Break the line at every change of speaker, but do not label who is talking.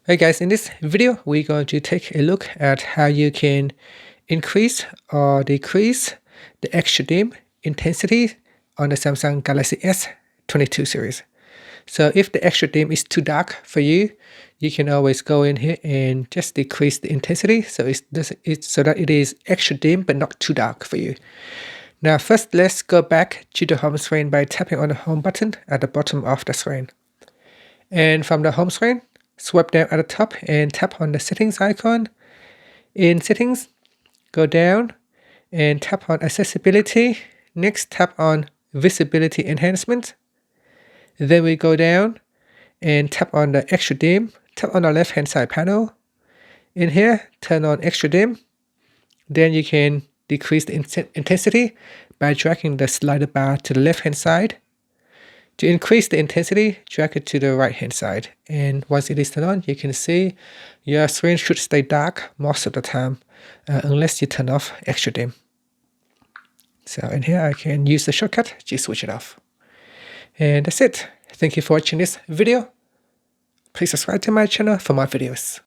Hey guys, in this video, we're going to take a look at how you can increase or decrease the extra dim intensity on the Samsung Galaxy S22 series. So if the extra dim is too dark for you, you can always go in here and just decrease the intensity so so that it is extra dim but not too dark for you. Now first, let's go back to the home screen by tapping on the home button at the bottom of the screen. And from the home screen, swipe down at the top and tap on the settings icon. In settings, go down and tap on accessibility. Next, tap on visibility enhancement. Then we go down and tap on the extra dim. Tap on the left hand side panel. In here, turn on extra dim. Then you can decrease the intensity by dragging the slider bar to the left hand side. To increase the intensity, drag it to the right hand side, and once it is turned on, you can see your screen should stay dark most of the time unless you turn off extra dim. So in here I can use the shortcut to switch it off. And that's it. Thank you for watching this video. Please subscribe to my channel for more videos.